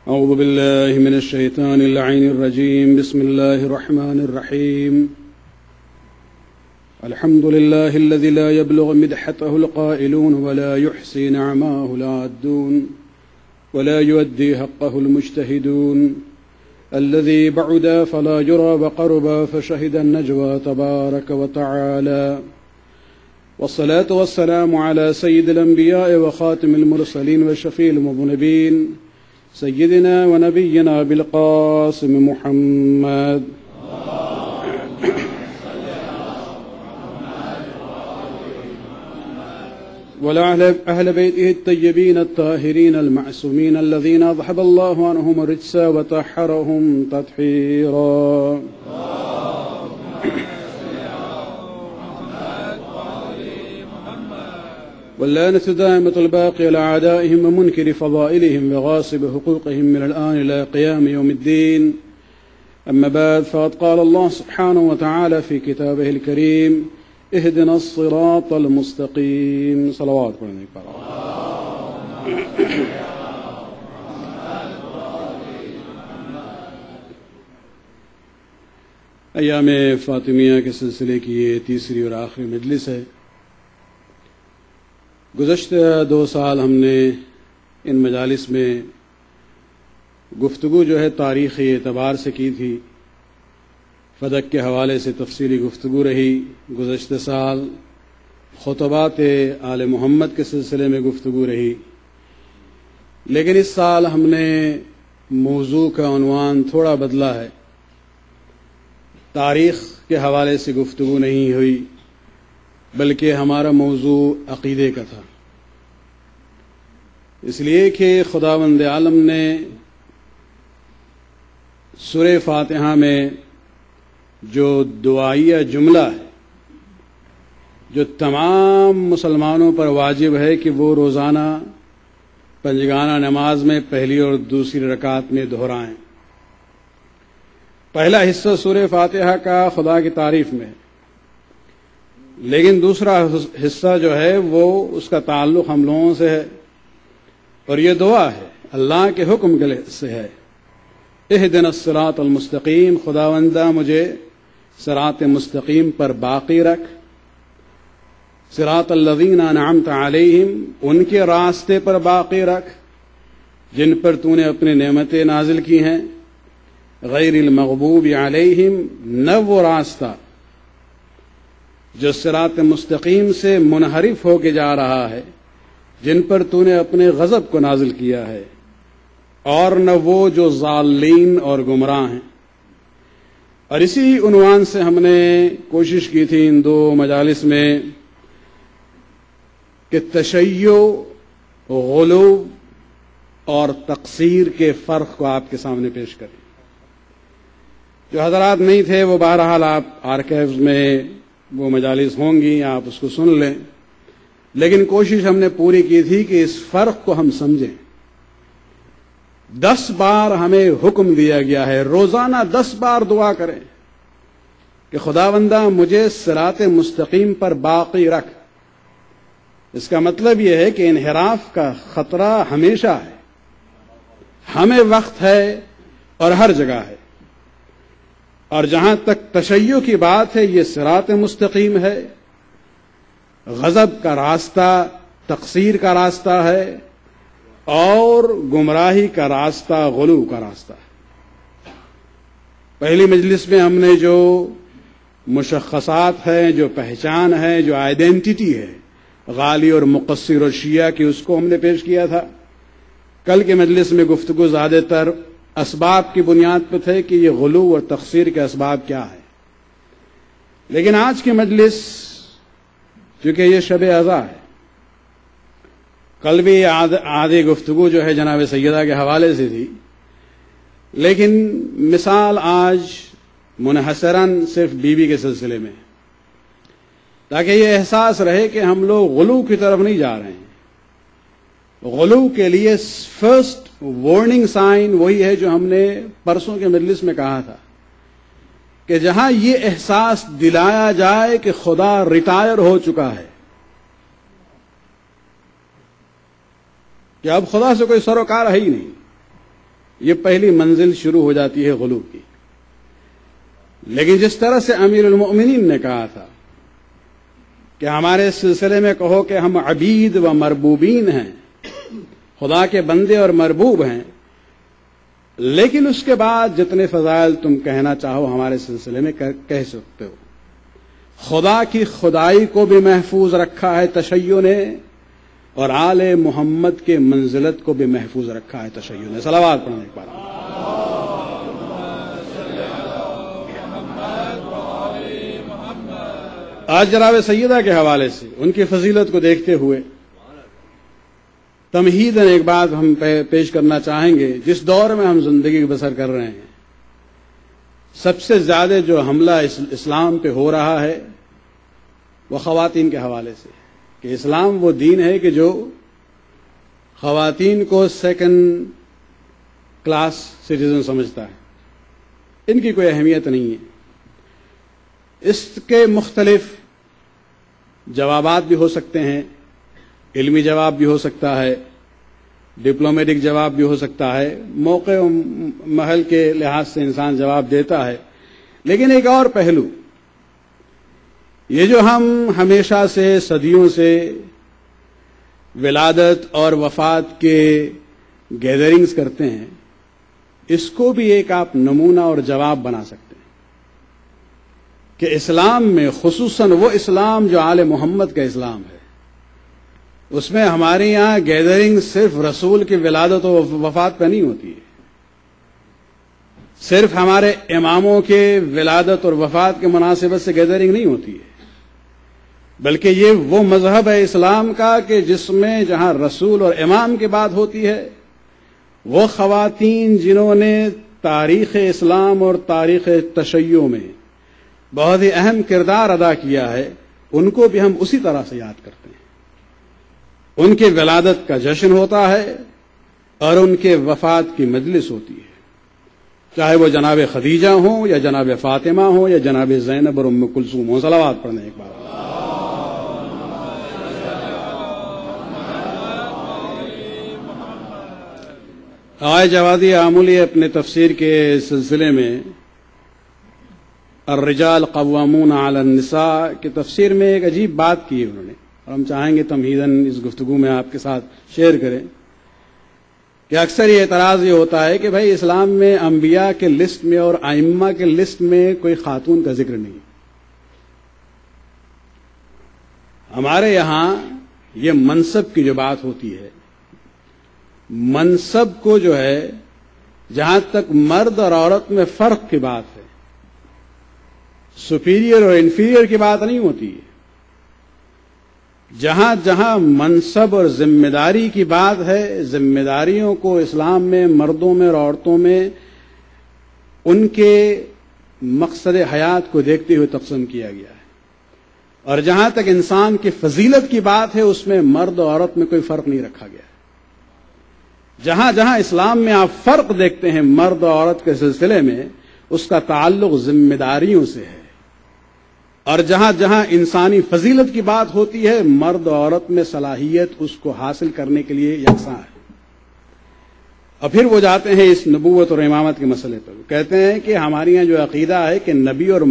أعوذ بالله من الشيطان اللعين الرجيم. بسم الله الرحمن الرحيم. الحمد لله الذي لا يبلغ مدحته القائلون ولا يحصي نعماه العادون ولا يؤدي حقه المجتهدون، الذي بعد فلا يرى وقرب فشهد النجوى تبارك وتعالى، والصلاة والسلام على سيد الأنبياء وخاتم المرسلين وشفيع المذنبين سيدنا ونبينا بالقاسم محمد وعلى أهل بيته الطيبين الطاهرين المعصومين الذين أذهب الله عنهم الرجس وطهرهم تطهيرا. واللعنة دائمة الباقي على أعدائهم ومنكر فضائلهم وغاصب حقوقهم من الآن إلى قيام يوم الدين. أما بعد، فقد قال الله سبحانه وتعالى في كتابه الكريم: اهدنا الصراط المستقيم. صلوات پڑھنے پر ایام فاطمیہ کے سلسلے کی یہ تیسری اور آخری مجلس ہے. گزشتہ 2 سال ہم نے ان مجالس میں گفتگو جو ہے تاریخی اعتبار سے کی تھی. فدق کے حوالے سے تفصیلی گفتگو رہی. گزشتہ سال خطبات آل محمد کے سلسلے میں گفتگو رہی. لیکن اس سال ہم نے موضوع کا عنوان تھوڑا بدلا ہے. تاریخ کے حوالے سے گفتگو نہیں ہوئی، بلکہ ہمارا موضوع عقیدے کا تھا. اس لیے کہ خداوند عالم نے سورہ فاتحہ میں جو دعائیہ جملہ ہے، جو تمام مسلمانوں پر واجب ہے کہ وہ روزانہ پنجگانہ نماز میں پہلی اور دوسری رکعت میں دہرائیں. پہلا حصہ سورہ فاتحہ کا خدا کی تعریف میں، لیکن دوسرا حصہ جو ہے وہ اس کا تعلق ہم لوگوں سے ہے، اور یہ دعا ہے اللہ کے حکم سے ہے: اہدنا الصراط المستقیم. خداوندہ مجھے صراط مستقیم پر باقی رکھ. صراط الذین انعمت علیہم، ان کے راستے پر باقی رکھ جن پر تو نے اپنے نعمتیں نازل کی ہیں. غیر المغضوب علیہم، نہ وہ راستہ جو صراط مستقیم سے منحرف ہو کے جا رہا ہے، جن پر تو نے اپنے غضب کو نازل کیا ہے، اور نہ وہ جو ضالین اور گمراہ ہیں. اور اسی عنوان سے ہم نے کوشش کی تھی ان 2 مجالس میں کہ تشیع، غلو اور تقصیر کے فرق کو آپ کے سامنے پیش کریں. جو حضرات نہیں تھے وہ بہرحال آپ آرکیوز میں وہ مجالس ہوں گی، آپ اس کو سن لیں. لیکن کوشش ہم نے پوری کی تھی کہ اس فرق کو ہم سمجھیں. 10 بار ہمیں حکم دیا گیا ہے روزانہ 10 بار دعا کریں کہ خداوندہ مجھے صراط مستقیم پر باقی رکھ. اس کا مطلب یہ ہے کہ انحراف کا خطرہ ہمیشہ ہے، ہمیں وقت ہے اور ہر جگہ ہے. اور جہاں تک تشیع کی بات ہے، یہ صراط مستقیم ہے. غضب کا راستہ تقصیر کا راستہ ہے، اور گمراہی کا راستہ غلو کا راستہ ہے. پہلی مجلس میں ہم نے جو مشخصات ہیں، جو پہچان ہے، جو آئیڈینٹی ہے غالی اور مقصر اور شیعہ کی، اس کو ہم نے پیش کیا تھا. کل کے مجلس میں گفتگو زیادہ تر اسباب کی بنیاد پر تھے کہ یہ غلو اور تقصیر کے اسباب کیا ہے. لیکن آج کی مجلس چونکہ یہ شب عزا ہے، کل بھی آدھی گفتگو جو ہے جناب سیدہ کے حوالے سے تھی، لیکن مثال آج منحصراً صرف بیوی کے سلسلے میں، تاکہ یہ احساس رہے کہ ہم لوگ غلو کی طرف نہیں جا رہے ہیں. غلو کے لیے فرسٹ وارننگ سائن وہی ہے جو ہم نے پرسوں کے مجلس میں کہا تھا کہ جہاں یہ احساس دلایا جائے کہ خدا ریٹائر ہو چکا ہے، کہ اب خدا سے کوئی سروکار ہے ہی نہیں، یہ پہلی منزل شروع ہو جاتی ہے غلو کی. لیکن جس طرح سے امیر المؤمنین نے کہا تھا کہ ہمارے سلسلے میں کہو کہ ہم عبید و مربوبین ہیں، خدا کے بندے اور مربوب ہیں، لیکن اس کے بعد جتنے فضائل تم کہنا چاہو ہمارے سلسلے میں کہہ سکتے ہو. خدا کی خدائی کو بھی محفوظ رکھا ہے تشیع نے، اور آل محمد کے منزلت کو بھی محفوظ رکھا ہے تشیع نے. صلوات پڑھیں ایک بار. آج جناب سیدہ کے حوالے سے ان کی فضیلت کو دیکھتے ہوئے تمہیداً ایک بات ہم پیش کرنا چاہیں گے. جس دور میں ہم زندگی بسر کر رہے ہیں، سب سے زیادہ جو حملہ اسلام پہ ہو رہا ہے وہ خواتین کے حوالے سے، کہ اسلام وہ دین ہے کہ جو خواتین کو سیکنڈ کلاس سٹیزن سمجھتا ہے، ان کی کوئی اہمیت نہیں ہے. اس کے مختلف جوابات بھی ہو سکتے ہیں، علمی جواب بھی ہو سکتا ہے، ڈپلومیٹک جواب بھی ہو سکتا ہے، موقع و محل کے لحاظ سے انسان جواب دیتا ہے. لیکن ایک اور پہلو، یہ جو ہم ہمیشہ سے صدیوں سے ولادت اور وفات کے گیدرنگز کرتے ہیں، اس کو بھی ایک آپ نمونہ اور جواب بنا سکتے ہیں کہ اسلام میں خصوصاً وہ اسلام جو آل محمد کا اسلام ہے، اس میں ہمارے یہاں گیدرنگ صرف رسول کی ولادت و وفات پہ نہیں ہوتی ہے، صرف ہمارے اماموں کے ولادت اور وفات کے مناسبت سے گیدرنگ نہیں ہوتی ہے، بلکہ یہ وہ مذہب ہے اسلام کا کہ جس میں جہاں رسول اور امام کی بات ہوتی ہے، وہ خواتین جنہوں نے تاریخ اسلام اور تاریخ تشیع میں بہت ہی اہم کردار ادا کیا ہے، ان کو بھی ہم اسی طرح سے یاد کرتے ہیں. ان کے ولادت کا جشن ہوتا ہے اور ان کے وفات کی مجلس ہوتی ہے، چاہے وہ جناب خدیجہ ہوں یا جناب فاطمہ ہوں یا جناب زینب اور ام کلثوم ہوں. صلوات پڑھنے ایک بار. آئے جوادی آمولی اپنے تفسیر کے سلسلے میں الرجال قوامون علی النساء کی تفسیر میں ایک عجیب بات کی ہے انہوں نے، اور ہم چاہیں گے تمہیداً اس گفتگو میں آپ کے ساتھ شیئر کریں کہ اکثر یہ اعتراض یہ ہوتا ہے کہ بھائی اسلام میں انبیاء کے لسٹ میں اور ائمہ کے لسٹ میں کوئی خاتون کا ذکر نہیں. ہمارے یہاں یہ منصب کی جو بات ہوتی ہے، منصب کو جو ہے جہاں تک مرد اور عورت میں فرق کی بات ہے، سپیریئر اور انفیریئر کی بات نہیں ہوتی ہے. جہاں جہاں منصب اور ذمہ داری کی بات ہے، ذمہ داریوں کو اسلام میں مردوں میں اور عورتوں میں ان کے مقصد حیات کو دیکھتے ہوئے تقسیم کیا گیا ہے. اور جہاں تک انسان کی فضیلت کی بات ہے، اس میں مرد اور عورت میں کوئی فرق نہیں رکھا گیا ہے. جہاں جہاں اسلام میں آپ فرق دیکھتے ہیں مرد اور عورت کے سلسلے میں، اس کا تعلق ذمہ داریوں سے ہے. اور جہاں جہاں انسانی فضیلت کی بات ہوتی ہے، مرد و عورت میں صلاحیت اس کو حاصل کرنے کے لیے یکساں ہے. اور پھر وہ جاتے ہیں اس نبوت اور امامت کے مسئلے پر، کہتے ہیں کہ ہمارے یہاں جو عقیدہ ہے کہ نبی اور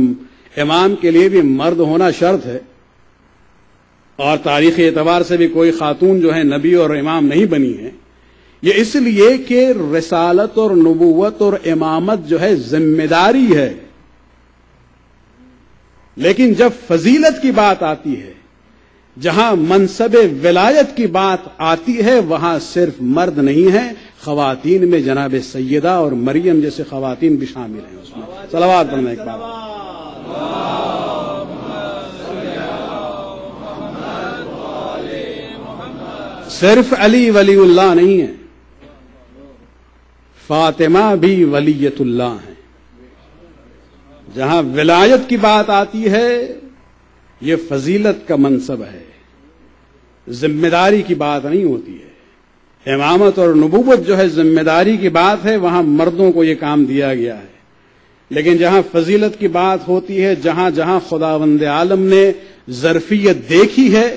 امام کے لیے بھی مرد ہونا شرط ہے، اور تاریخی اعتبار سے بھی کوئی خاتون جو ہے نبی اور امام نہیں بنی ہے. یہ اس لیے کہ رسالت اور نبوت اور امامت جو ہے ذمہ داری ہے، لیکن جب فضیلت کی بات آتی ہے، جہاں منصب ولایت کی بات آتی ہے، وہاں صرف مرد نہیں ہے، خواتین میں جناب سیدہ اور مریم جیسے خواتین بھی شامل ہیں اس میں. صلوات پڑھنا ایک بار. صرف علی ولی اللہ نہیں ہے، فاطمہ بھی ولیت اللہ ہیں. جہاں ولایت کی بات آتی ہے، یہ فضیلت کا منصب ہے، ذمہ داری کی بات نہیں ہوتی ہے. امامت اور نبوت جو ہے ذمہ داری کی بات ہے، وہاں مردوں کو یہ کام دیا گیا ہے. لیکن جہاں فضیلت کی بات ہوتی ہے، جہاں جہاں خداوند عالم نے ظرفیت دیکھی ہے،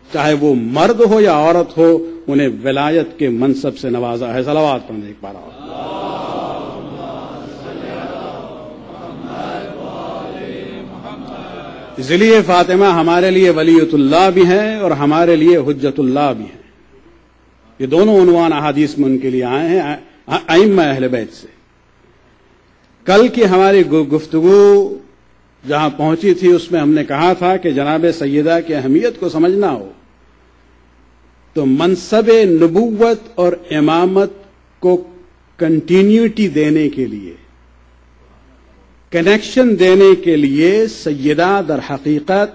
چاہے وہ مرد ہو یا عورت ہو، انہیں ولایت کے منصب سے نوازا ہے. صلوات پڑھیں ایک بار. اس لیے فاطمہ ہمارے لیے ولیۃ اللہ بھی ہیں اور ہمارے لیے حجت اللہ بھی ہیں. یہ دونوں عنوان احادیث میں ان کے لیے آئے ہیں ائمہ اہل بیت سے. کل کی ہماری گفتگو جہاں پہنچی تھی اس میں ہم نے کہا تھا کہ جناب سیدہ کی اہمیت کو سمجھنا ہو تو منصب نبوت اور امامت کو کنٹینیوٹی دینے کے لیے، کنیکشن دینے کے لیے سیدہ در حقیقت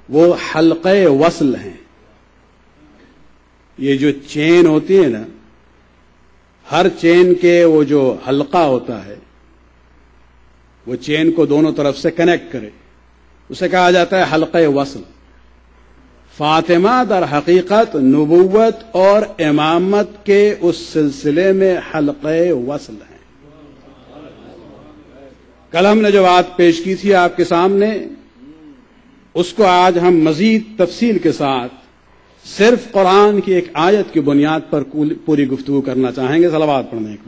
وہ حلقہ وصل ہیں. یہ جو چین ہوتی ہے نا، ہر چین کے وہ جو حلقہ ہوتا ہے وہ چین کو دونوں طرف سے کنیکٹ کرے، اسے کہا جاتا ہے حلقہ وصل. فاطمہ در حقیقت نبوت اور امامت کے اس سلسلے میں حلقہ وصل ہیں. کل ہم نے جو بات پیش کی تھی آپ کے سامنے، اس کو آج ہم مزید تفصیل کے ساتھ صرف قرآن کی ایک آیت کی بنیاد پر پوری گفتگو کرنا چاہیں گے. صلوات پڑھنے ایک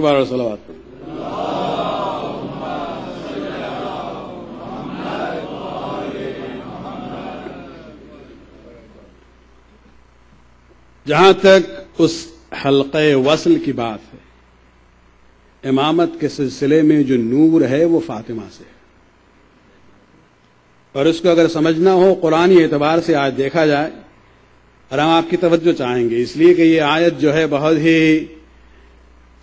بار اور صلوات پڑھیں. جہاں تک اس حلقہ وصل کی بات ہے، امامت کے سلسلے میں جو نور ہے وہ فاطمہ سے ہے. اور اس کو اگر سمجھنا ہو قرآنی اعتبار سے آج دیکھا جائے، اور ہم آپ کی توجہ چاہیں گے اس لیے کہ یہ آیت جو ہے بہت ہی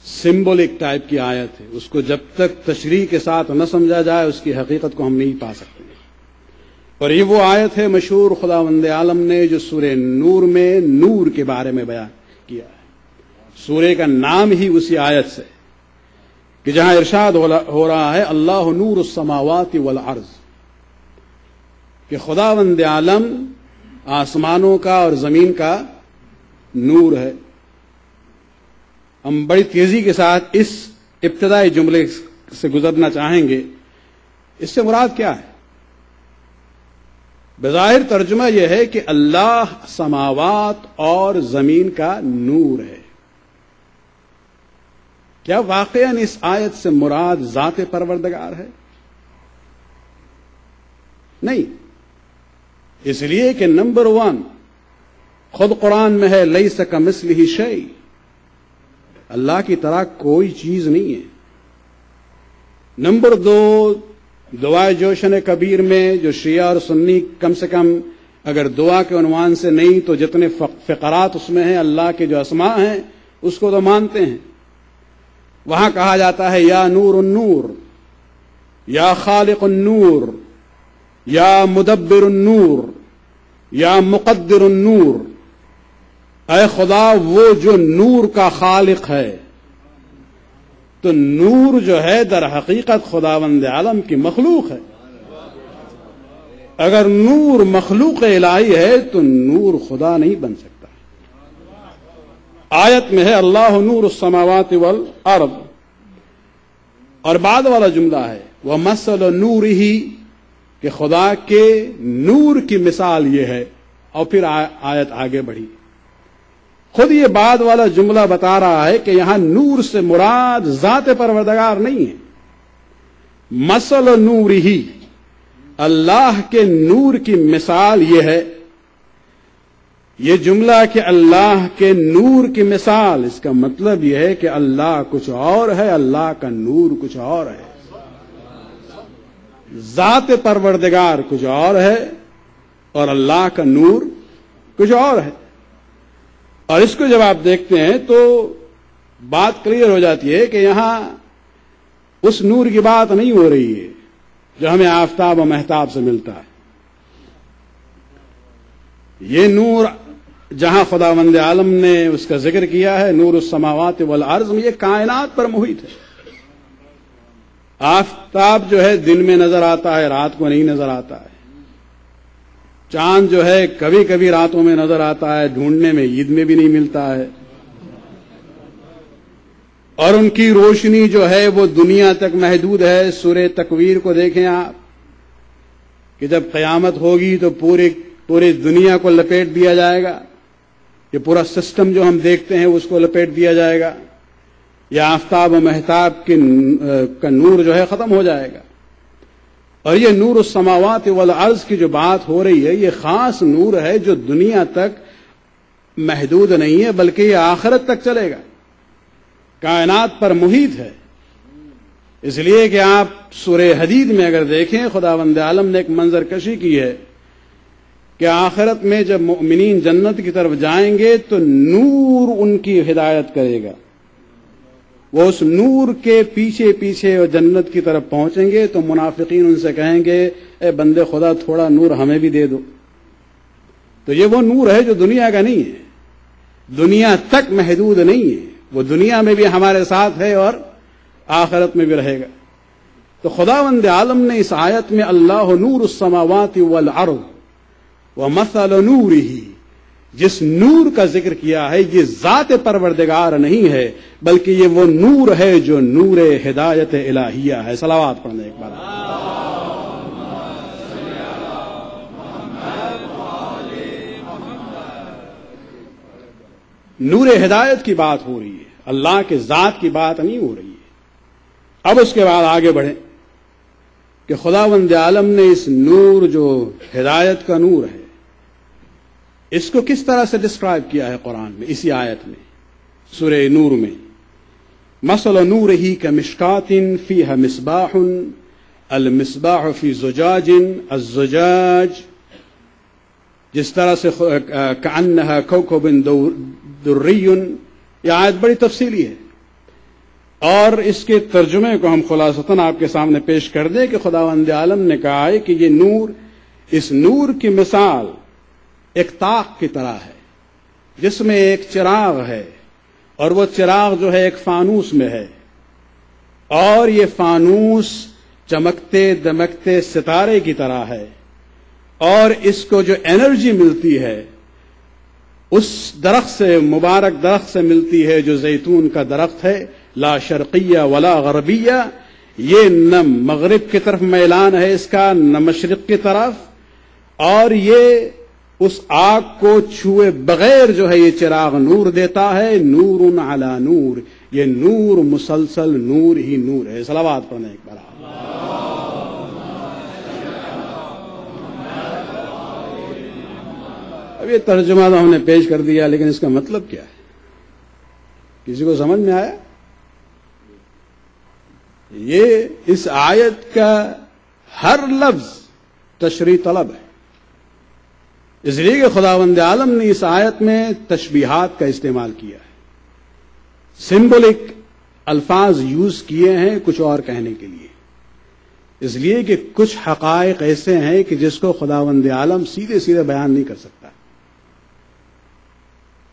سمبولک ٹائپ کی آیت ہے. اس کو جب تک تشریح کے ساتھ نہ سمجھا جائے اس کی حقیقت کو ہم نہیں پا سکتے. اور یہ وہ آیت ہے مشہور خداوند عالم نے جو سورہ نور میں نور کے بارے میں بیان کیا ہے. سورہ کا نام ہی اسی آیت سے کہ جہاں ارشاد ہو رہا ہے اللہ نور السماوات والارض، کہ خداوند عالم آسمانوں کا اور زمین کا نور ہے. ہم بڑی تیزی کے ساتھ اس ابتدائی جملے سے گزرنا چاہیں گے. اس سے مراد کیا ہے؟ بظاہر ترجمہ یہ ہے کہ اللہ سماوات اور زمین کا نور ہے. کیا واقعاً اس آیت سے مراد ذات پروردگار ہے؟ نہیں، اس لیے کہ نمبر 1 خود قرآن میں ہے لیس کمثلہ شیء، اللہ کی طرح کوئی چیز نہیں ہے. نمبر 2 دعائے جوشن کبیر میں جو شیعہ اور سنی کم سے کم اگر دعا کے عنوان سے نہیں تو جتنے فقرات اس میں ہیں اللہ کے جو اسماء ہیں اس کو تو مانتے ہیں. وہاں کہا جاتا ہے یا نور النور، یا خالق النور، یا مدبر النور، یا مقدر النور. اے خدا وہ جو نور کا خالق ہے. تو نور جو ہے در حقیقت خداوند عالم کی مخلوق ہے. اگر نور مخلوق الہی ہے تو نور خدا نہیں بن سکتا. آیت میں ہے اللہ نور السماوات والارض، اور بعد والا جملہ ہے وَمَثَلُ نُورِهِ، کہ خدا کے نور کی مثال یہ ہے. اور پھر آیت آگے بڑھی. خود یہ بعد والا جملہ بتا رہا ہے کہ یہاں نور سے مراد ذات پروردگار نہیں ہے. مثل نورہ، اللہ کے نور کی مثال یہ ہے. یہ جملہ کہ اللہ کے نور کی مثال، اس کا مطلب یہ ہے کہ اللہ کچھ اور ہے، اللہ کا نور کچھ اور ہے. ذات پروردگار کچھ اور ہے اور اللہ کا نور کچھ اور ہے. اور اس کو جب آپ دیکھتے ہیں تو بات کلیئر ہو جاتی ہے کہ یہاں اس نور کی بات نہیں ہو رہی ہے جو ہمیں آفتاب و مہتاب سے ملتا ہے. یہ نور جہاں خداوند عالم نے اس کا ذکر کیا ہے نور السماوات والارض میں، یہ کائنات پر محیط ہے. آفتاب جو ہے دن میں نظر آتا ہے، رات کو نہیں نظر آتا ہے. چاند جو ہے کبھی کبھی راتوں میں نظر آتا ہے، ڈھونڈنے میں عید میں بھی نہیں ملتا ہے. اور ان کی روشنی جو ہے وہ دنیا تک محدود ہے. سورہ تکویر کو دیکھیں آپ کہ جب قیامت ہوگی تو پوری دنیا کو لپیٹ دیا جائے گا. یہ پورا سسٹم جو ہم دیکھتے ہیں اس کو لپیٹ دیا جائے گا. یا آفتاب و مہتاب کا نور جو ہے ختم ہو جائے گا. اور یہ نور السماوات والارض کی جو بات ہو رہی ہے یہ خاص نور ہے جو دنیا تک محدود نہیں ہے بلکہ یہ آخرت تک چلے گا, کائنات پر محیط ہے. اس لیے کہ آپ سورہ حدید میں اگر دیکھیں خداوند عالم نے ایک منظر کشی کی ہے کہ آخرت میں جب مؤمنین جنت کی طرف جائیں گے تو نور ان کی ہدایت کرے گا. وہ اس نور کے پیچھے پیچھے جنت کی طرف پہنچیں گے تو منافقین ان سے کہیں گے اے بندے خدا تھوڑا نور ہمیں بھی دے دو. تو یہ وہ نور ہے جو دنیا کا نہیں ہے, دنیا تک محدود نہیں ہے, وہ دنیا میں بھی ہمارے ساتھ ہے اور آخرت میں بھی رہے گا. تو خداوند عالم نے اس آیت میں اللہ نور السماوات والارض ومثل نورہ, جس نور کا ذکر کیا ہے یہ ذات پروردگار نہیں ہے بلکہ یہ وہ نور ہے جو نور ہدایت الہیہ ہے. صلوات پڑھنے ایک بار. نور ہدایت کی بات ہو رہی ہے, اللہ کے ذات کی بات نہیں ہو رہی ہے. اب اس کے بعد آگے بڑھیں کہ خداوند عالم نے اس نور جو ہدایت کا نور ہے اس کو کس طرح سے ڈسکرائب کیا ہے قرآن میں اسی آیت میں سورہ نور میں. مثل نورہ کمشکاۃ فیہا مصباح المصباح فی زجاج الزجاج, جس طرح سے کأنہا کوکب دری. یہ آیت بڑی تفصیلی ہے اور اس کے ترجمے کو ہم خلاصتاً آپ کے سامنے پیش کر دیں کہ خداوند عالم نے کہا ہے کہ یہ نور, اس نور کی مثال ایک طاق کی طرح ہے جس میں ایک چراغ ہے اور وہ چراغ جو ہے ایک فانوس میں ہے اور یہ فانوس چمکتے دمکتے ستارے کی طرح ہے اور اس کو جو انرجی ملتی ہے اس درخت سے, مبارک درخت سے ملتی ہے جو زیتون کا درخت ہے. لا شرقیہ ولا غربیہ, یہ نہ مغرب کی طرف میلان ہے اس کا نہ مشرق کی طرف, اور یہ اس آگ کو چھوئے بغیر جو ہے یہ چراغ نور دیتا ہے. نور علی نور, یہ نور مسلسل نور ہی نور ہے. صلوات پڑھنے ایک بار. اب یہ ترجمہ تو ہم نے پیش کر دیا لیکن اس کا مطلب کیا ہے, کسی کو سمجھ میں آیا؟ یہ اس آیت کا ہر لفظ تشریح طلب ہے, اس لیے کہ خداوند عالم نے اس آیت میں تشبیہات کا استعمال کیا ہے, سمبولک الفاظ یوز کیے ہیں کچھ اور کہنے کے لیے, اس لیے کہ کچھ حقائق ایسے ہیں کہ جس کو خداوند عالم سیدھے سیدھے بیان نہیں کر سکتا.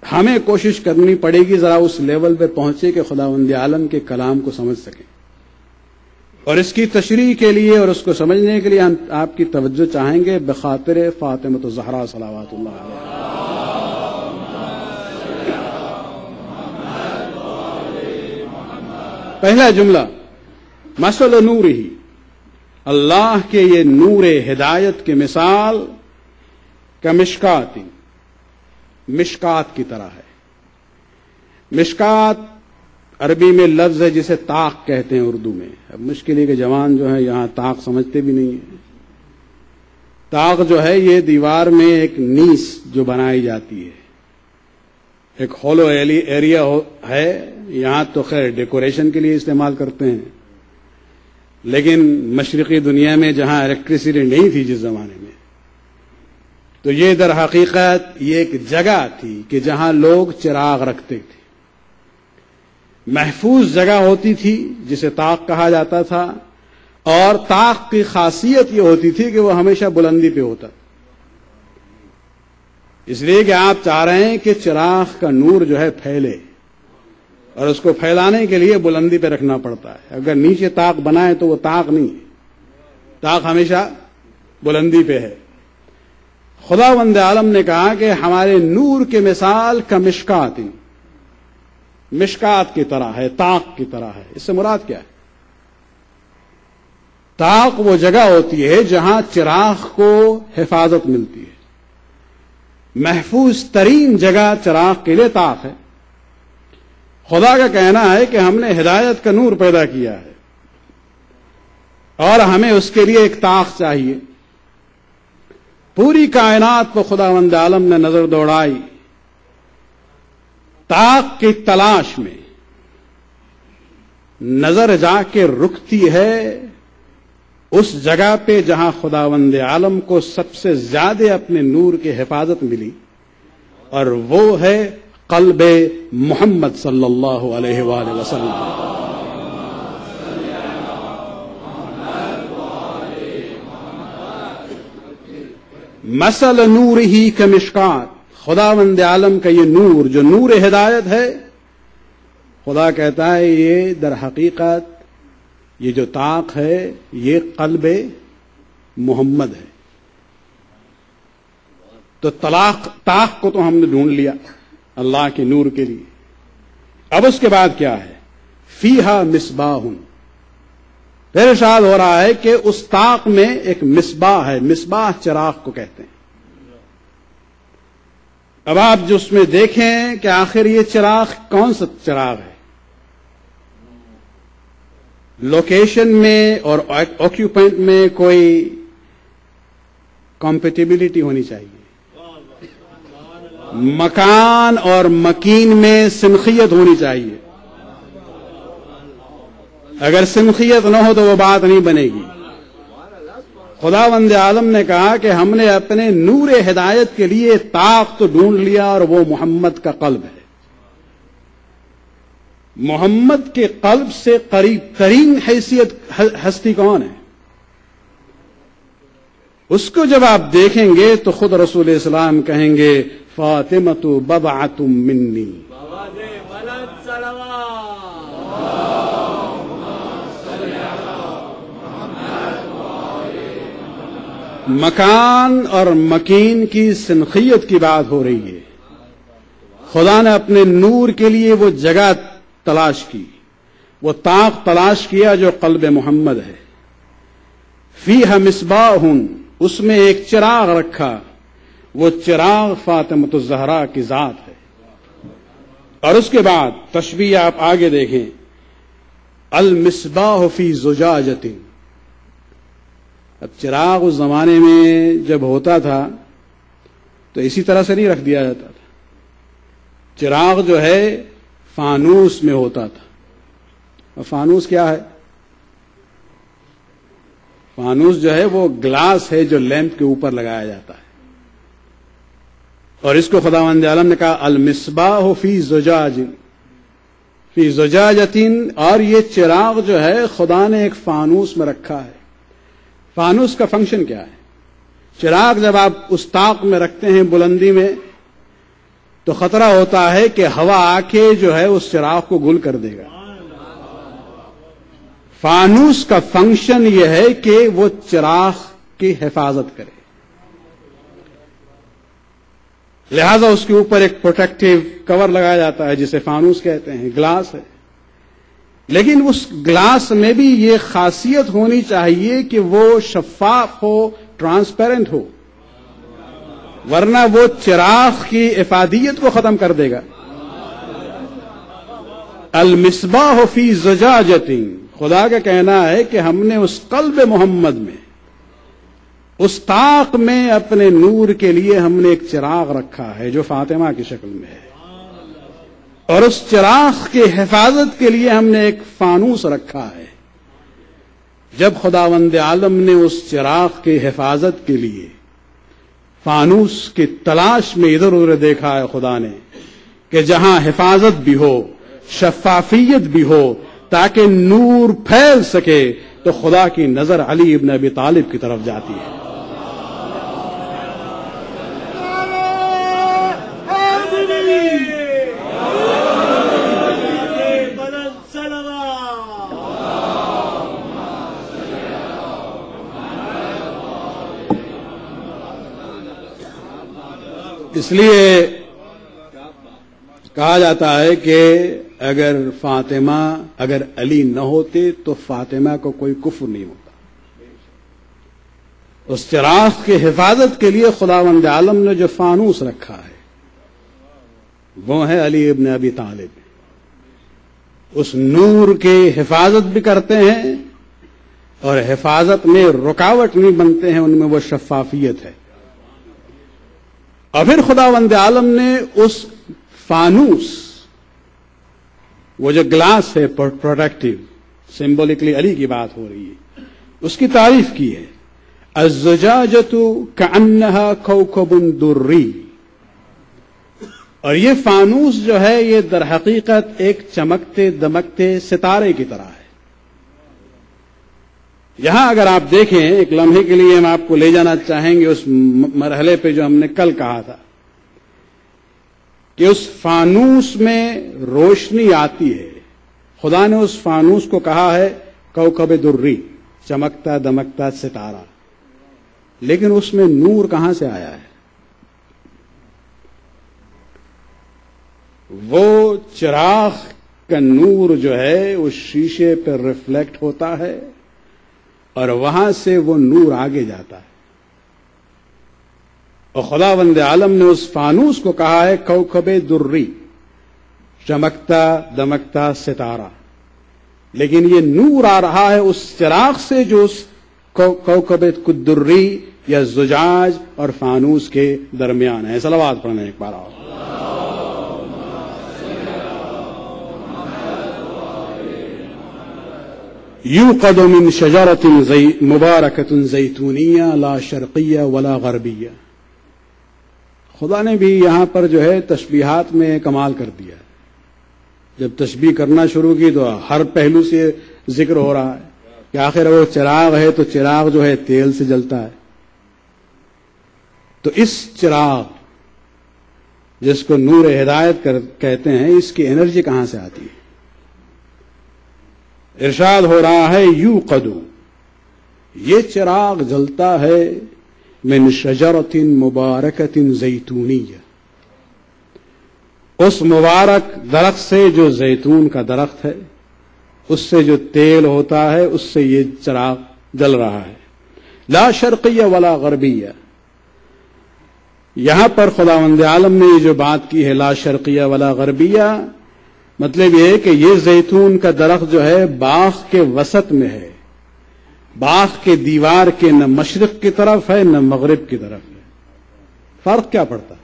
ہمیں کوشش کرنی پڑے گی ذرا اس لیول پہ پہنچے کہ خداوند عالم کے کلام کو سمجھ سکیں, اور اس کی تشریح کے لیے اور اس کو سمجھنے کے لیے ہم آپ کی توجہ چاہیں گے بخاطر فاطمۃ الزہرا صلوات اللہ علیہا. پہلا جملہ مثل نورہ, اللہ کے یہ نور ہدایت کی مثال کمشکات, مشکات کی طرح ہے. مشکات عربی میں لفظ ہے جسے طاق کہتے ہیں اردو میں. اب مشکل ہے کہ جوان جو ہے یہاں طاق سمجھتے بھی نہیں ہیں. طاق جو ہے یہ دیوار میں ایک نیس جو بنائی جاتی ہے, ایک ہولو ایریا ہے, یہاں تو خیر ڈیکوریشن کے لیے استعمال کرتے ہیں, لیکن مشرقی دنیا میں جہاں الیکٹریسٹی نہیں تھی جس زمانے میں, تو یہ در حقیقت یہ ایک جگہ تھی کہ جہاں لوگ چراغ رکھتے تھے. محفوظ جگہ ہوتی تھی جسے طاق کہا جاتا تھا, اور طاق کی خاصیت یہ ہوتی تھی کہ وہ ہمیشہ بلندی پہ ہوتا, اس لیے کہ آپ چاہ رہے ہیں کہ چراغ کا نور جو ہے پھیلے, اور اس کو پھیلانے کے لیے بلندی پہ رکھنا پڑتا ہے. اگر نیچے طاق بنائے تو وہ طاق نہیں ہے, طاق ہمیشہ بلندی پہ ہے. خداوند عالم نے کہا کہ ہمارے نور کے مثال کا مشکات, مشکات کی طرح ہے, طاق کی طرح ہے. اس سے مراد کیا ہے؟ طاق وہ جگہ ہوتی ہے جہاں چراغ کو حفاظت ملتی ہے. محفوظ ترین جگہ چراغ کے لیے طاق ہے. خدا کا کہنا ہے کہ ہم نے ہدایت کا نور پیدا کیا ہے اور ہمیں اس کے لیے ایک طاق چاہیے. پوری کائنات کو خداوند عالم نے نظر دوڑائی. طاق کی تلاش میں نظر جا کے رکتی ہے اس جگہ پہ جہاں خداوند عالم کو سب سے زیادہ اپنے نور کی حفاظت ملی، اور وہ ہے قلب محمد صلی اللہ علیہ وآلہ وسلم. مثل نورہ کمشکات، خداوند عالم کا یہ نور جو نور ہدایت ہے، خدا کہتا ہے یہ در حقیقت یہ جو طاق ہے یہ قلب محمد ہے. تو طاق کو تو ہم نے ڈھونڈ لیا اللہ کے نور کے لیے. اب اس کے بعد کیا ہے؟ فیہا مصباح، پھر ارشاد ہو رہا ہے کہ اس طاق میں ایک مصباح ہے. مصباح چراغ کو کہتے ہیں. اب آپ جو اس میں دیکھیں کہ آخر یہ چراغ کون سا چراغ ہے. لوکیشن میں اور آکیوپینٹ میں کوئی کمپیٹیبلٹی ہونی چاہیے. مکان اور مکین میں سنخیت ہونی چاہیے. اگر سنخیت نہ ہو تو وہ بات نہیں بنے گی. خداوند عالم نے کہا کہ ہم نے اپنے نور ہدایت کے لیے طاق تو ڈھونڈ لیا اور وہ محمد کا قلب ہے. محمد کے قلب سے قریب ترین حیثیت ہستی کون ہے؟ اس کو جب آپ دیکھیں گے تو خود رسول اسلام کہیں گے فاطمۃ بضعۃ منی. مکان اور مکین کی سنخیت کی بات ہو رہی ہے. خدا نے اپنے نور کے لیے وہ جگہ تلاش کی، وہ طاق تلاش کیا جو قلب محمد ہے. فیہا مصباح، اس میں ایک چراغ رکھا. وہ چراغ فاطمۃ الزہرا کی ذات ہے. اور اس کے بعد تشبیہ آپ آگے دیکھیں، المصباح فی زجاجۃ. اب چراغ اس زمانے میں جب ہوتا تھا تو اسی طرح سے نہیں رکھ دیا جاتا تھا. چراغ جو ہے فانوس میں ہوتا تھا. اور فانوس کیا ہے؟ فانوس جو ہے وہ گلاس ہے جو لیمپ کے اوپر لگایا جاتا ہے. اور اس کو خداوند عالم نے کہا المصباح فی زجاج، فی زجاجۃ. اور یہ چراغ جو ہے خدا نے ایک فانوس میں رکھا ہے. فانوس کا فنکشن کیا ہے؟ چراغ جب آپ اس طاق میں رکھتے ہیں بلندی میں تو خطرہ ہوتا ہے کہ ہوا آ کے جو ہے اس چراغ کو گل کر دے گا. فانوس کا فنکشن یہ ہے کہ وہ چراغ کی حفاظت کرے، لہذا اس کے اوپر ایک پروٹیکٹیو کور لگایا جاتا ہے جسے فانوس کہتے ہیں. گلاس ہے، لیکن اس گلاس میں بھی یہ خاصیت ہونی چاہیے کہ وہ شفاف ہو، ٹرانسپیرنٹ ہو، ورنہ وہ چراغ کی افادیت کو ختم کر دے گا. المصباح فی زجاجۃ، خدا کا کہنا ہے کہ ہم نے اس قلب محمد میں، اس طاق میں اپنے نور کے لیے ہم نے ایک چراغ رکھا ہے جو فاطمہ کی شکل میں ہے. اور اس چراغ کی حفاظت کے لیے ہم نے ایک فانوس رکھا ہے. جب خداوند عالم نے اس چراغ کی حفاظت کے لیے فانوس کی تلاش میں ادھر ادھر دیکھا ہے خدا نے کہ جہاں حفاظت بھی ہو، شفافیت بھی ہو، تاکہ نور پھیل سکے، تو خدا کی نظر علی ابن ابی طالب کی طرف جاتی ہے. اس لیے کہا جاتا ہے کہ اگر علی نہ ہوتے تو فاطمہ کو کوئی کفر نہیں ہوتا. اس چراغ کی حفاظت کے لیے خداوند عالم نے جو فانوس رکھا ہے وہ ہے علی ابن ابی طالب. اس نور کی حفاظت بھی کرتے ہیں اور حفاظت میں رکاوٹ نہیں بنتے ہیں، ان میں وہ شفافیت ہے۔ اور پھر خداوند عالم نے اس فانوس، وہ جو گلاس ہے پروٹیکٹیو، سمبولکلی علی کی بات ہو رہی ہے، اس کی تعریف کی ہے، الزجاجۃ کأنہا کوکب دری، اور یہ فانوس جو ہے یہ در حقیقت ایک چمکتے دمکتے ستارے کی طرح ہے۔ یہاں اگر آپ دیکھیں ایک لمحے کے لیے ہم آپ کو لے جانا چاہیں گے اس مرحلے پہ جو ہم نے کل کہا تھا کہ اس فانوس میں روشنی آتی ہے۔ خدا نے اس فانوس کو کہا ہے کوکب دری، چمکتا دمکتا ستارہ، لیکن اس میں نور کہاں سے آیا ہے؟ وہ چراغ کا نور جو ہے اس شیشے پر ریفلیکٹ ہوتا ہے اور وہاں سے وہ نور آگے جاتا ہے، اور خداوند عالم نے اس فانوس کو کہا ہے کوکب دری، چمکتا دمکتا ستارہ، لیکن یہ نور آ رہا ہے اس چراغ سے جو اس کوکب دری یا زجاج اور فانوس کے درمیان ہے۔ صلوات پڑھنا ایک بار آؤ۔ یوقد من شجرۃ مبارکۃ زیتونیہ لا شرقیہ ولا غربیہ۔ خدا نے بھی یہاں پر جو ہے تشبیہات میں کمال کر دیا۔ جب تشبیہ کرنا شروع کی تو ہر پہلو سے ذکر ہو رہا ہے کہ آخر وہ چراغ ہے تو چراغ جو ہے تیل سے جلتا ہے، تو اس چراغ جس کو نور ہدایت کہتے ہیں، اس کی انرجی کہاں سے آتی ہے؟ ارشاد ہو رہا ہے یوقد، یہ چراغ جلتا ہے من شجرۃ مبارکۃ زیتونیہ، اس مبارک درخت سے جو زیتون کا درخت ہے، اس سے جو تیل ہوتا ہے اس سے یہ چراغ جل رہا ہے۔ لا شرقیہ ولا غربیہ، یہاں پر خداوند عالم نے یہ جو بات کی ہے لا شرقیہ ولا غربیہ، مطلب یہ ہے کہ یہ زیتون کا درخت جو ہے باغ کے وسط میں ہے، باغ کے دیوار کے نہ مشرق کی طرف ہے نہ مغرب کی طرف ہے۔ فرق کیا پڑتا ہے؟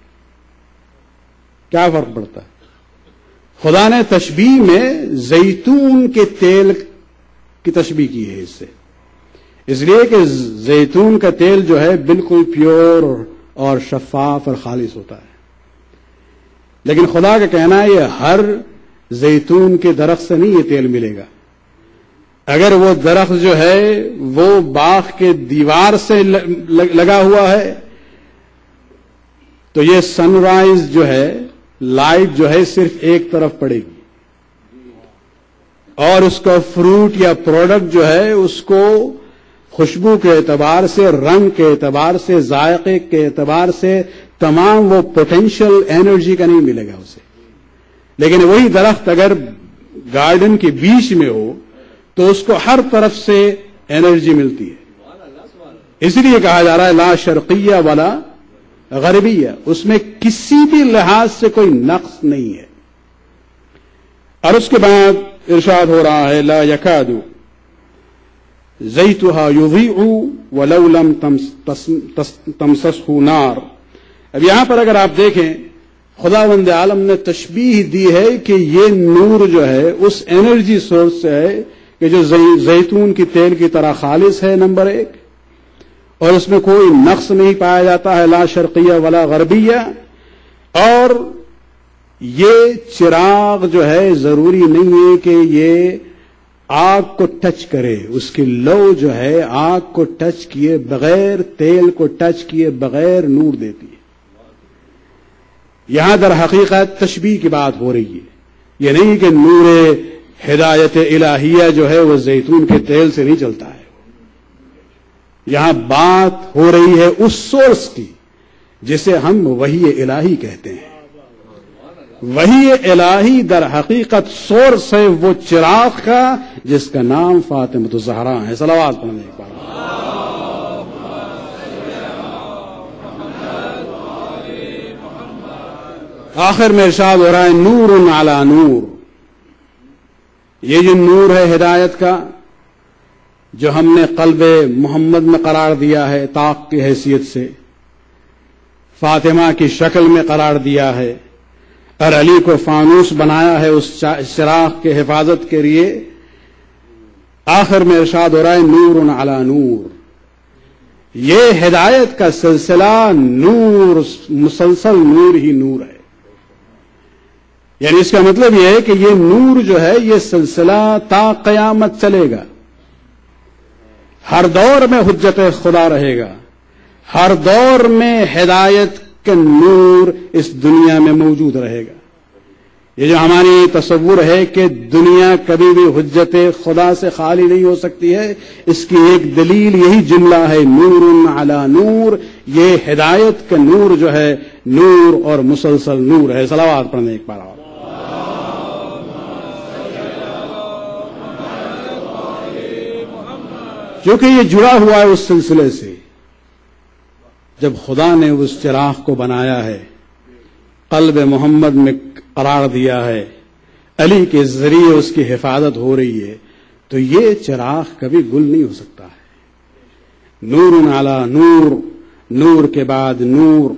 کیا فرق پڑتا ہے؟ خدا نے تشبیہ میں زیتون کے تیل کی تشبیہ کی ہے اس سے، اس لیے کہ زیتون کا تیل جو ہے بالکل پیور اور شفاف اور خالص ہوتا ہے، لیکن خدا کا کہنا ہے یہ ہر زیتون کے درخت سے نہیں یہ تیل ملے گا۔ اگر وہ درخت جو ہے وہ باغ کے دیوار سے لگا ہوا ہے تو یہ سن رائز جو ہے، لائٹ جو ہے صرف ایک طرف پڑے گی، اور اس کا فروٹ یا پروڈکٹ جو ہے اس کو خوشبو کے اعتبار سے، رنگ کے اعتبار سے، ذائقے کے اعتبار سے تمام وہ پوٹینشیل انرجی کا نہیں ملے گا اسے۔ لیکن وہی درخت اگر گارڈن کے بیچ میں ہو تو اس کو ہر طرف سے انرجی ملتی ہے۔ اس لیے کہا جا رہا ہے لا شرقیہ ولا غربیہ، اس میں کسی بھی لحاظ سے کوئی نقص نہیں ہے۔ اور اس کے بعد ارشاد ہو رہا ہے لا یکاد زیتھا یضیء ولو لم تمسسہ نار۔ اب یہاں پر اگر آپ دیکھیں خداوند عالم نے تشبیہ دی ہے کہ یہ نور جو ہے اس انرجی سورس سے ہے کہ جو زیتون کی تیل کی طرح خالص ہے، نمبر ایک، اور اس میں کوئی نقص نہیں پایا جاتا ہے، لا شرقیہ ولا غربیہ۔ اور یہ چراغ جو ہے ضروری نہیں ہے کہ یہ آگ کو ٹچ کرے، اس کی لو جو ہے آگ کو ٹچ کیے بغیر، تیل کو ٹچ کیے بغیر نور دیتی ہے۔ یہاں در حقیقت تشبیہ کی بات ہو رہی ہے، یہ نہیں کہ نور ہدایت الہیہ جو ہے وہ زیتون کے تیل سے نہیں چلتا ہے۔ یہاں بات ہو رہی ہے اس سورس کی جسے ہم وحی الہی کہتے ہیں۔ وحی الہی در حقیقت سورس ہے وہ چراغ کا جس کا نام فاطمۃ الزہرا ہے۔ صلوات پڑھنے ایک بار۔ آخر میں ارشاد ہو رہا ہے نور علی نور، یہ جو نور ہے ہدایت کا، جو ہم نے قلب محمد میں قرار دیا ہے طاق کی حیثیت سے، فاطمہ کی شکل میں قرار دیا ہے، اور علی کو فانوس بنایا ہے اس چراغ کے حفاظت کے لیے، آخر میں ارشاد ہو رہا ہے نور علی نور. یہ ہدایت کا سلسلہ نور، مسلسل نور ہی نور ہے. یعنی اس کا مطلب یہ ہے کہ یہ نور جو ہے یہ سلسلہ تا قیامت چلے گا. ہر دور میں حجت خدا رہے گا، ہر دور میں ہدایت کا نور اس دنیا میں موجود رہے گا. یہ جو ہماری تصور ہے کہ دنیا کبھی بھی حجت خدا سے خالی نہیں ہو سکتی ہے، اس کی ایک دلیل یہی جملہ ہے نور علی نور. یہ ہدایت کا نور جو ہے نور اور مسلسل نور ہے. صلوات پڑھنے ایک بار اور. کیونکہ یہ جڑا ہوا ہے اس سلسلے سے، جب خدا نے اس چراغ کو بنایا ہے، قلب محمد میں قرار دیا ہے، علی کے ذریعے اس کی حفاظت ہو رہی ہے، تو یہ چراغ کبھی گل نہیں ہو سکتا ہے. نور علی نور، نور کے بعد نور،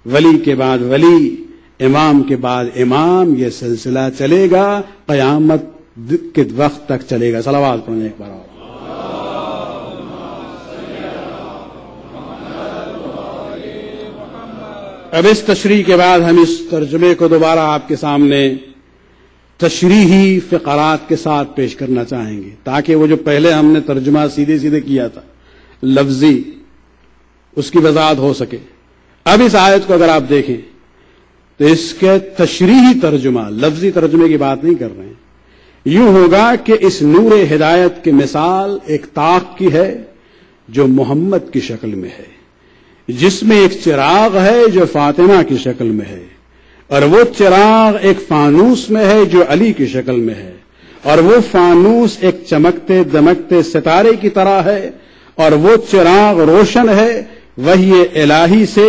ولی کے بعد ولی، امام کے بعد امام. یہ سلسلہ چلے گا قیامت کے وقت تک چلے گا. صلوات پڑھنے ایک بار اور. اب اس تشریح کے بعد ہم اس ترجمے کو دوبارہ آپ کے سامنے تشریحی فقرات کے ساتھ پیش کرنا چاہیں گے، تاکہ وہ جو پہلے ہم نے ترجمہ سیدھے سیدھے کیا تھا لفظی، اس کی وضاحت ہو سکے. اب اس آیت کو اگر آپ دیکھیں تو اس کے تشریحی ترجمہ، لفظی ترجمے کی بات نہیں کر رہے ہیں، یوں ہوگا کہ اس نور ہدایت کی مثال ایک طاق کی ہے جو محمد کی شکل میں ہے، جس میں ایک چراغ ہے جو فاطمہ کی شکل میں ہے، اور وہ چراغ ایک فانوس میں ہے جو علی کی شکل میں ہے، اور وہ فانوس ایک چمکتے دمکتے ستارے کی طرح ہے، اور وہ چراغ روشن ہے وحی الہی سے،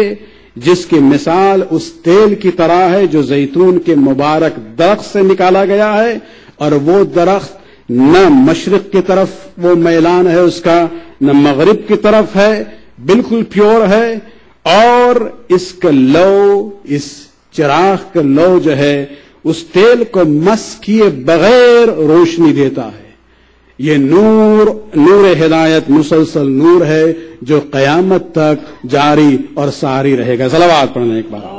جس کی مثال اس تیل کی طرح ہے جو زیتون کے مبارک درخت سے نکالا گیا ہے، اور وہ درخت نہ مشرق کی طرف وہ میلان ہے اس کا، نہ مغرب کی طرف ہے، بالکل پیور ہے، اور اس کا لو، اس چراغ کا لو جو ہے اس تیل کو مس کیے بغیر روشنی دیتا ہے. یہ نور، نور ہدایت مسلسل نور ہے جو قیامت تک جاری اور ساری رہے گا. صلوات پڑھنا ایک بار.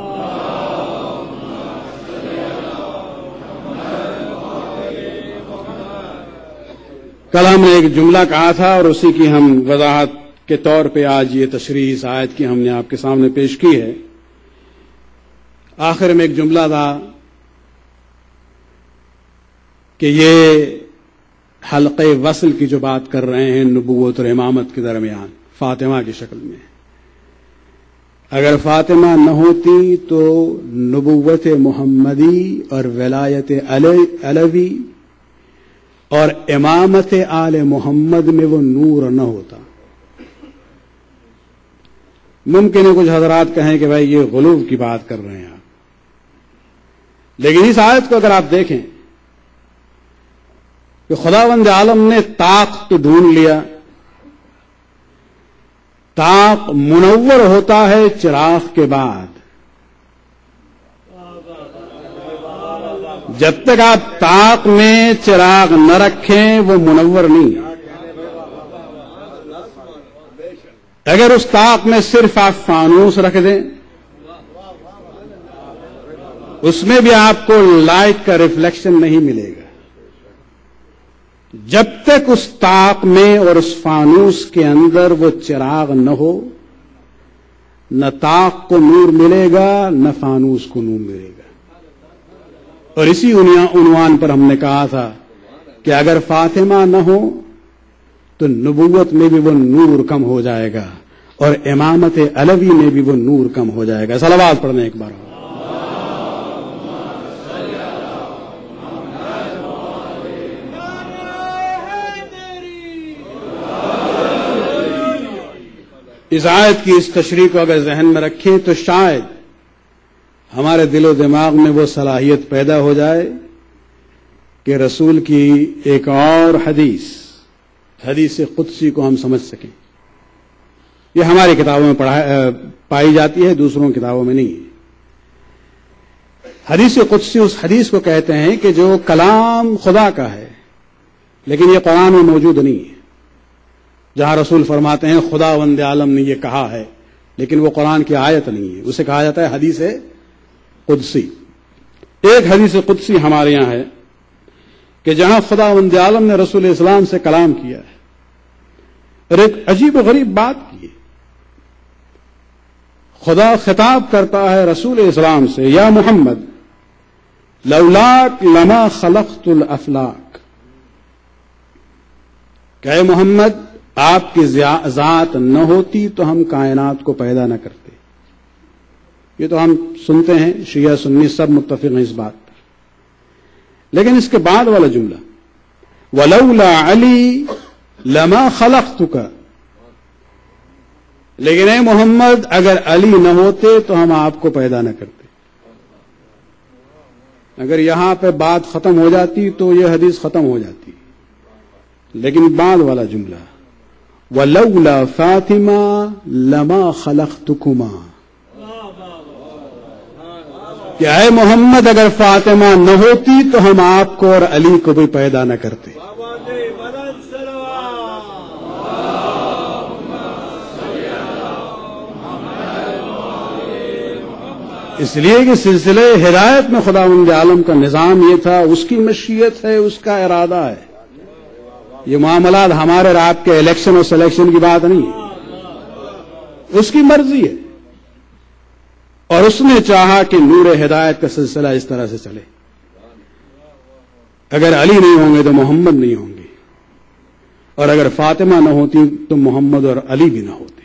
کل ہم نے ایک جملہ کہا تھا اور اسی کی ہم وضاحت کے طور پہ آج یہ تشریح اس آیت کی ہم نے آپ کے سامنے پیش کی ہے. آخر میں ایک جملہ تھا کہ یہ حلقہ وصل کی جو بات کر رہے ہیں نبوت اور امامت کے درمیان فاطمہ کی شکل میں، اگر فاطمہ نہ ہوتی تو نبوت محمدی اور ولایت علوی اور امامت آل محمد میں وہ نور نہ ہوتا. ممکن ہے کچھ حضرات کہیں کہ بھائی یہ غلو کی بات کر رہے ہیں آپ، لیکن اس آیت کو اگر آپ دیکھیں کہ خداوند عالم نے طاق تو ڈھونڈ لیا. طاق منور ہوتا ہے چراغ کے بعد. جب تک آپ طاق میں چراغ نہ رکھیں وہ منور نہیں. اگر اس طاق میں صرف آپ فانوس رکھ دیں، اس میں بھی آپ کو لائٹ کا ریفلیکشن نہیں ملے گا. جب تک اس طاق میں اور اس فانوس کے اندر وہ چراغ نہ ہو، نہ طاق کو نور ملے گا نہ فانوس کو نور ملے گا. اور اسی عنوان پر ہم نے کہا تھا کہ اگر فاطمہ نہ ہو تو نبوت میں بھی وہ نور کم ہو جائے گا اور امامت علوی میں بھی وہ نور کم ہو جائے گا. صلوات پڑھنے ایک بار. اس آیت کی اس تشریح کو اگر ذہن میں رکھیں تو شاید ہمارے دل و دماغ میں وہ صلاحیت پیدا ہو جائے کہ رسول کی ایک اور حدیث قدسی کو ہم سمجھ سکیں. یہ ہماری کتابوں میں پائی جاتی ہے، دوسروں کتابوں میں نہیں ہے. حدیث قدسی اس حدیث کو کہتے ہیں کہ جو کلام خدا کا ہے لیکن یہ قرآن میں موجود نہیں ہے، جہاں رسول فرماتے ہیں خدا وند عالم نے یہ کہا ہے لیکن وہ قرآن کی آیت نہیں ہے، اسے کہا جاتا ہے حدیث قدسی. ایک حدیث قدسی ہمارے یہاں ہے کہ جہاں خدا وند عالم نے رسول اسلام سے کلام کیا ہے اور ایک عجیب و غریب بات کی ہے. خدا خطاب کرتا ہے رسول اسلام سے، یا محمد لولاک لما خلقت الافلاک، کہ اے محمد آپ کی ذات نہ ہوتی تو ہم کائنات کو پیدا نہ کرتے. یہ تو ہم سنتے ہیں، شیعہ سنی سب متفق ہیں اس بات پر. لیکن اس کے بعد والا جملہ ولولا علی لما خلقتک، لیکن اے محمد اگر علی نہ ہوتے تو ہم آپ کو پیدا نہ کرتے. اگر یہاں پہ بات ختم ہو جاتی تو یہ حدیث ختم ہو جاتی. لیکن بعد والا جملہ وَلَوْلَا فَاطِمَةَ لَمَا خَلَقْتُكُمَا، کہ اے محمد اگر فاطمہ نہ ہوتی تو ہم آپ کو اور علی کو بھی پیدا نہ کرتے. اس لیے کہ سلسلے ہدایت میں خداوند عالم کا نظام یہ تھا، اس کی مشیت ہے، اس کا ارادہ ہے. یہ معاملات ہمارے اور آپ کے الیکشن اور سلیکشن کی بات نہیں ہے، اس کی مرضی ہے. اور اس نے چاہا کہ نور ہدایت کا سلسلہ اس طرح سے چلے. اگر علی نہیں ہوں گے تو محمد نہیں ہوں گے، اور اگر فاطمہ نہ ہوتی تو محمد اور علی بھی نہ ہوتے.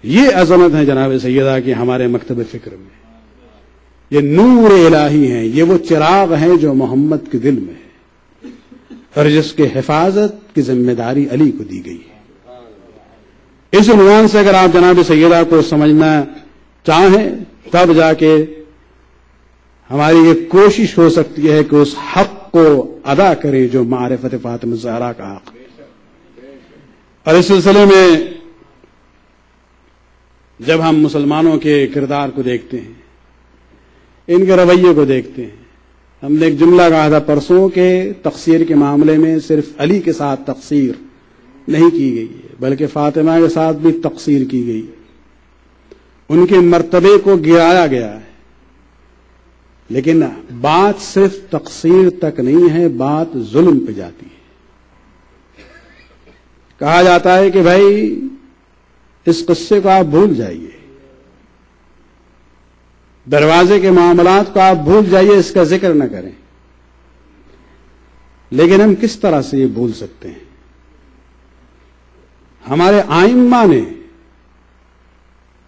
یہ عظمت ہے جناب سیدہ کہ ہمارے مکتب فکر میں یہ نور الہی ہیں، یہ وہ چراغ ہیں جو محمد کے دل میں ہے اور جس کے حفاظت کی ذمہ داری علی کو دی گئی ہے. اس عنوان سے اگر آپ جناب سیدہ کو سمجھنا چاہیں تب جا کے ہماری یہ کوشش ہو سکتی ہے کہ اس حق کو ادا کریں جو معرفت فاطمہ الزہرا کا حق ہے. اور اس سلسلے میں جب ہم مسلمانوں کے کردار کو دیکھتے ہیں، ان کے رویے کو دیکھتے ہیں، ہم نے ایک جملہ کہا تھا پرسوں کے تقصیر کے معاملے میں صرف علی کے ساتھ تقصیر نہیں کی گئی ہے بلکہ فاطمہ کے ساتھ بھی تقصیر کی گئی. ان کے مرتبے کو گرایا گیا ہے. لیکن بات صرف تقصیر تک نہیں ہے، بات ظلم پہ جاتی ہے. کہا جاتا ہے کہ بھائی اس قصے کو آپ بھول جائیے، دروازے کے معاملات کو آپ بھول جائیے، اس کا ذکر نہ کریں. لیکن ہم کس طرح سے یہ بھول سکتے ہیں؟ ہمارے آئمہ نے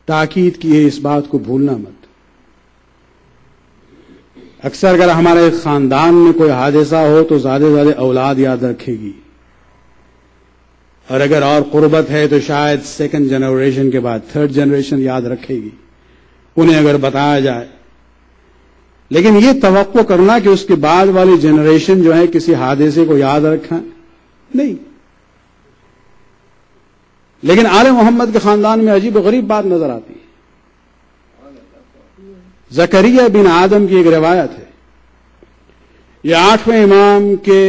تاکید کی ہے اس بات کو بھولنا مت. اکثر اگر ہمارے خاندان میں کوئی حادثہ ہو تو زیادہ سے زیادہ اولاد یاد رکھے گی، اور اگر اور قربت ہے تو شاید سیکنڈ جنریشن کے بعد تھرڈ جنریشن یاد رکھے گی انہیں اگر بتایا جائے. لیکن یہ توقع کرنا کہ اس کے بعد والی جنریشن جو ہے کسی حادثے کو یاد رکھا نہیں. لیکن آل محمد کے خاندان میں عجیب و غریب بات نظر آتی ہے. زکریا بن آدم کی ایک روایت ہے، یہ 8ویں امام کے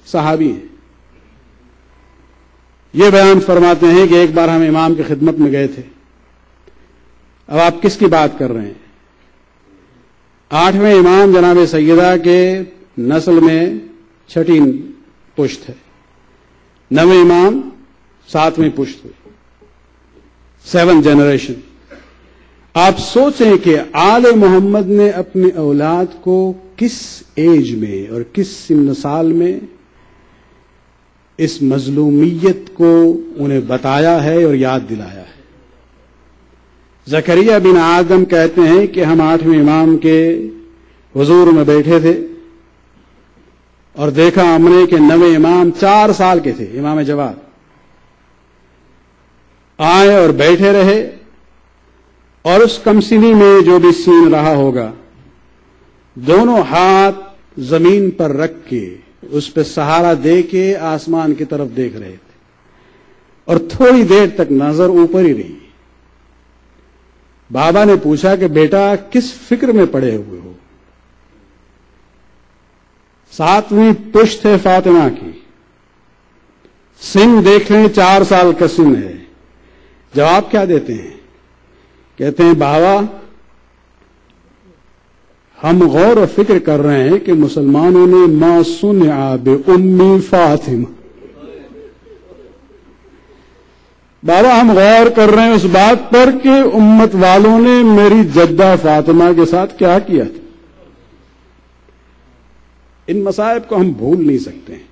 صحابی ہیں. یہ بیان فرماتے ہیں کہ ایک بار ہم امام کی خدمت میں گئے تھے. اب آپ کس کی بات کر رہے ہیں؟ 8ویں امام جناب سیدہ کے نسل میں 6ٹھی پشت ہے، 9ویں امام 7ویں پشت ہوئی، 7 جنریشن. آپ سوچیں کہ آل محمد نے اپنی اولاد کو کس ایج میں اور کس سن سال میں اس مظلومیت کو انہیں بتایا ہے اور یاد دلایا ہے. زکریا بن آدم کہتے ہیں کہ ہم 8ویں امام کے حضور میں بیٹھے تھے اور دیکھا ہم نے کہ 9ویں امام 4 سال کے تھے، امام جواد آئے اور بیٹھے رہے، اور اس کمسنی میں جو بھی سین رہا ہوگا دونوں ہاتھ زمین پر رکھ کے اس پہ سہارا دے کے آسمان کی طرف دیکھ رہے تھے اور تھوڑی دیر تک نظر اوپر ہی رہی. بابا نے پوچھا کہ بیٹا کس فکر میں پڑے ہوئے ہو؟ 7ویں پشت ہے فاطمہ کی، سن دیکھیں 4 سال کا سن ہے. جواب کیا دیتے ہیں؟ کہتے ہیں بابا ہم غور و فکر کر رہے ہیں کہ مسلمانوں نے ما صنع بأم فاطمہ. بابا ہم غور کر رہے ہیں اس بات پر کہ امت والوں نے میری جدہ فاطمہ کے ساتھ کیا کیا تھا. ان مصائب کو ہم بھول نہیں سکتے ہیں.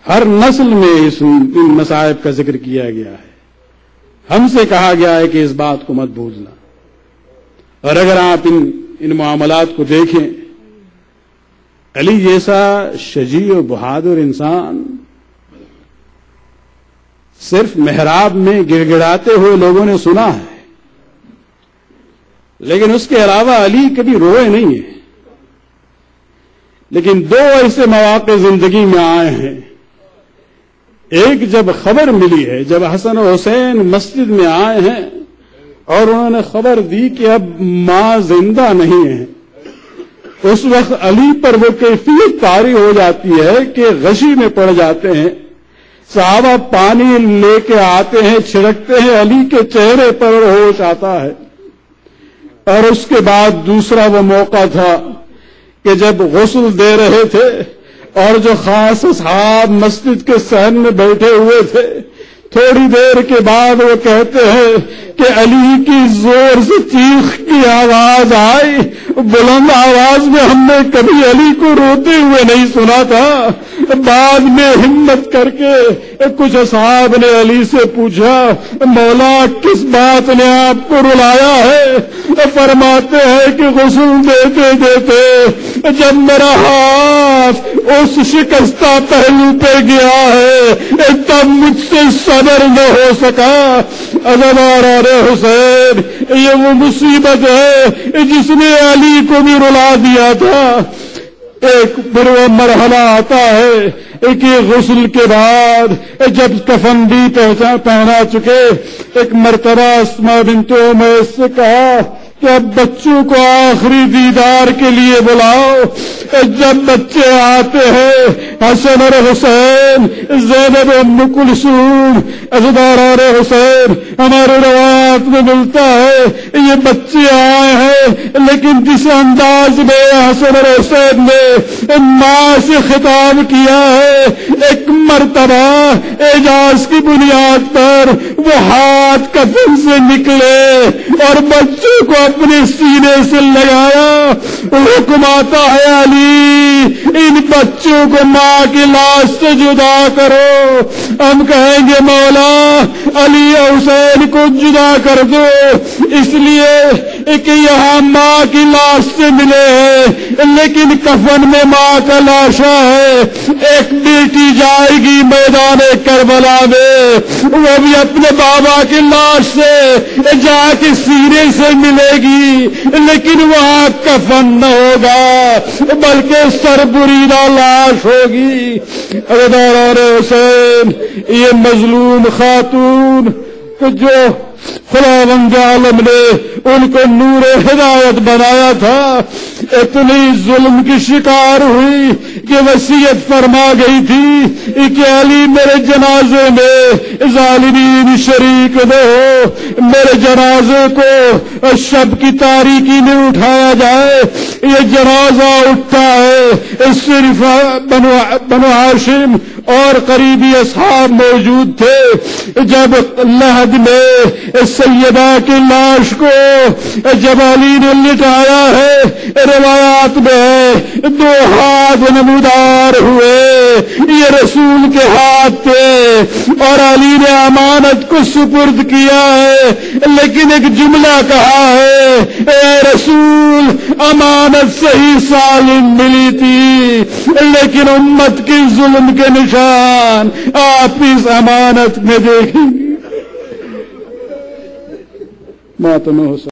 ہر نسل میں ان مصائب کا ذکر کیا گیا ہے. ہم سے کہا گیا ہے کہ اس بات کو مت بھولنا. اور اگر آپ ان معاملات کو دیکھیں، علی جیسا شجیع و بہادر انسان صرف محراب میں گڑ گڑاتے ہوئے لوگوں نے سنا ہے، لیکن اس کے علاوہ علی کبھی روئے نہیں ہیں. لیکن 2 ایسے مواقع زندگی میں آئے ہیں. ایک جب خبر ملی ہے، جب حسن و حسین مسجد میں آئے ہیں اور انہوں نے خبر دی کہ اب ماں زندہ نہیں ہے، اس وقت علی پر وہ کیفیت طاری ہو جاتی ہے کہ غشی میں پڑ جاتے ہیں. صحابہ پانی لے کے آتے ہیں، چھڑکتے ہیں، علی کے چہرے پر ہوش آتا ہے. اور اس کے بعد دوسرا وہ موقع تھا کہ جب غسل دے رہے تھے اور جو خاص اصحاب مسجد کے صحن میں بیٹھے ہوئے تھے، تھوڑی دیر کے بعد وہ کہتے ہیں کہ علی کی زور سے چیخ کی آواز آئی. بلند آواز میں ہم نے کبھی علی کو روتے ہوئے نہیں سنا تھا. بعد میں ہمت کر کے کچھ اصحاب نے علی سے پوچھا مولا کس بات نے آپ کو رلایا ہے؟ فرماتے ہیں کہ غسل دیتے دیتے جب میرا ہاتھ اس شکستہ پہلو پہ گیا ہے تب مجھ سے صبر نہ ہو سکا. عزیزان حسین، یہ وہ مصیبت ہے جس نے علی کو بھی رلا دیا تھا. ایک پھر وہ مرحلہ آتا ہے کہ غسل کے بعد جب کفن بھی پہنا چکے، ایک مرتبہ اسماء بنت امیس سے کہا کہ اب بچوں کو آخری دیدار کے لیے بلاؤ. جب بچے آتے ہیں، حسن اور حسین، زینب ام کلثوم، عزیزان حسین، ہمارے روایات میں ملتا ہے یہ بچے آئے ہیں، لیکن جس انداز میں حسن اور حسین نے ماں سے خطاب کیا ہے، ایک مرتبہ اعجاز کی بنیاد پر وہ ہاتھ کفن سے نکلے اور بچوں کو اپنے سینے سے لگایا. حکم آتا ہے علی ان بچوں کو ماں کی لاش سے جدا کرو. ہم کہیں گے مولا علی حسین کو جدا کر دو، اس لیے کہ یہاں ماں کی لاش سے ملے ہیں، لیکن کفن میں ماں کا لاشا ہے. ایک بیٹی جائے گی میدان کربلا میں، وہ بھی اپنے بابا کی لاش سے جا کے سینے سے ملے گی، لیکن وہاں کفن نہ ہوگا بلکہ سر بریدہ لاش ہوگی. عزیزان حسین، یہ مظلوم خاتون جو خداوند عالم نے ان کو نور ہدایت بنایا تھا، اتنی ظلم کی شکار ہوئی کہ وصیت فرما گئی تھی کہ علی میرے جنازے میں ظالمین شریک نہ ہو، میرے جنازے کو شب کی تاریکی میں اٹھایا جائے. یہ جنازہ اٹھتا ہے، صرف بنو ہاشم اور قریبی اصحاب موجود تھے. جب لحد میں سیدہ کی لاش کو جب علی نے لٹایا ہے، روایات میں 2 ہاتھ نمودار ہوئے، یہ رسول کے ہاتھ تھے اور علی نے امانت کو سپرد کیا ہے، لیکن ایک جملہ کہا ہے اے رسول امانت صحیح سالم ملی تھی، لیکن امت کی ظلم کے نشان آپ اس امانت میں دیکھیں گے. ماتم حسین.